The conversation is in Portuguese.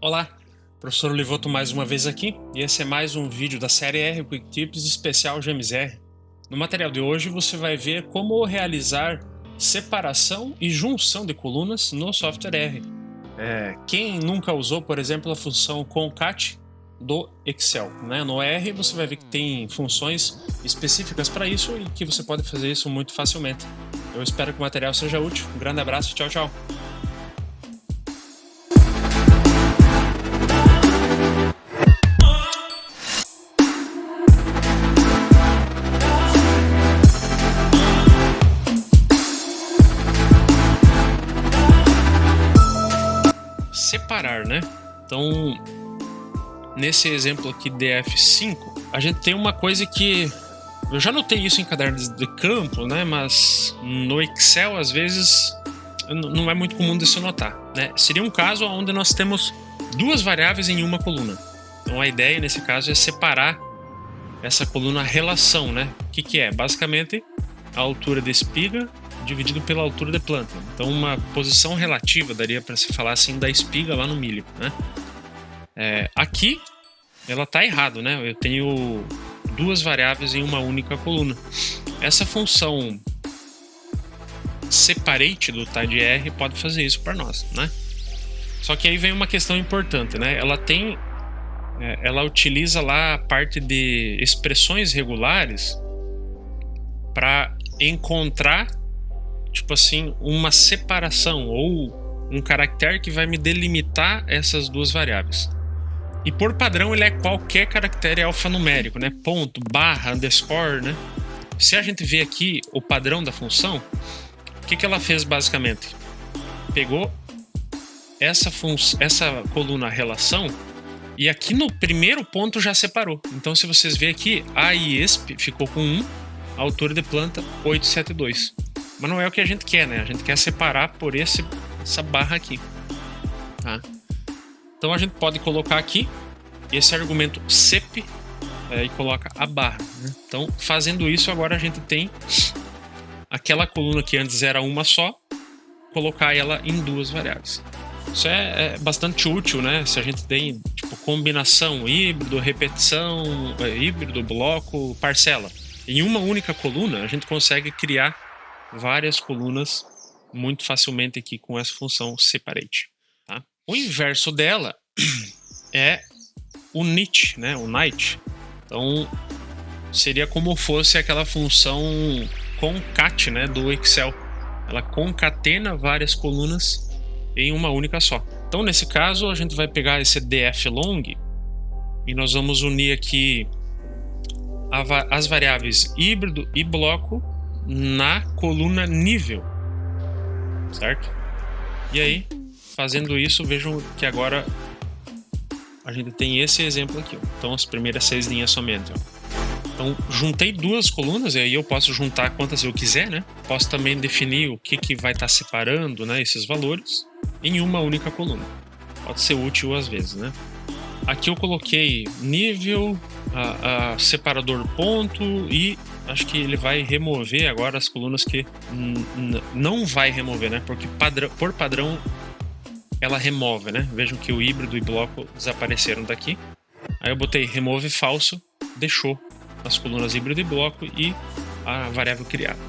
Olá, professor Livoto mais uma vez aqui, e esse é mais um vídeo da série R Quick Tips especial GMSR. No material de hoje você vai ver como realizar separação e junção de colunas no software R. Quem nunca usou, por exemplo, a função concat do Excel, né? No R você vai ver que tem funções específicas para isso e que você pode fazer isso muito facilmente. Eu espero que o material seja útil. Um grande abraço, tchau, tchau! Separar, né? Então, nesse exemplo aqui DF5, a gente tem uma coisa que eu já notei isso em cadernos de campo, né? Mas no Excel, às vezes, não é muito comum de se notar, né? Seria um caso onde nós temos duas variáveis em uma coluna. Então, a ideia nesse caso é separar essa coluna relação, né? O que é? Basicamente, a altura da espiga dividido pela altura da planta. Então, uma posição relativa, daria para se falar assim, da espiga lá no milho, né? Aqui, ela está errado, né? Eu tenho duas variáveis em uma única coluna. Essa função separate do TidyR pode fazer isso para nós, né? Só que aí vem uma questão importante, né? Ela utiliza lá a parte de expressões regulares para encontrar, tipo assim, uma separação ou um caractere que vai me delimitar essas duas variáveis. E por padrão ele é qualquer caractere alfanumérico, né? Ponto, barra, underscore, né? Se a gente vê aqui o padrão da função, o que ela fez basicamente? Pegou essa coluna relação e aqui no primeiro ponto já separou. Então se vocês verem aqui, a IESP ficou com 1, a altura de planta 872. Mas não é o que a gente quer, né? A gente quer separar por essa barra aqui, tá? Então a gente pode colocar aqui esse argumento sep e coloca a barra, né? Então, fazendo isso, agora a gente tem aquela coluna que antes era uma só, colocar ela em duas variáveis. Isso é bastante útil, né? Se a gente tem tipo combinação, híbrido, repetição, híbrido, bloco, parcela. Em uma única coluna, a gente consegue criar várias colunas muito facilmente aqui com essa função separate, tá? O inverso dela é o init, né? O init. Então seria como fosse aquela função concat, né? Do Excel. Ela concatena várias colunas em uma única só. Então nesse caso a gente vai pegar esse df long e nós vamos unir aqui as variáveis híbrido e bloco na coluna nível, certo? E aí, fazendo isso, vejam que agora a gente tem esse exemplo aqui, ó. Então as primeiras 6 linhas somente, ó. Então juntei duas colunas, e aí eu posso juntar quantas eu quiser, né? Posso também definir o que vai estar separando, né, esses valores em uma única coluna. Pode ser útil às vezes, né? Aqui eu coloquei nível, separador ponto e acho que ele vai remover agora as colunas que não vai remover, né? Porque por padrão ela remove, né? Vejam que o híbrido e bloco desapareceram daqui. Aí eu botei remove falso, deixou as colunas híbrido e bloco e a variável criada.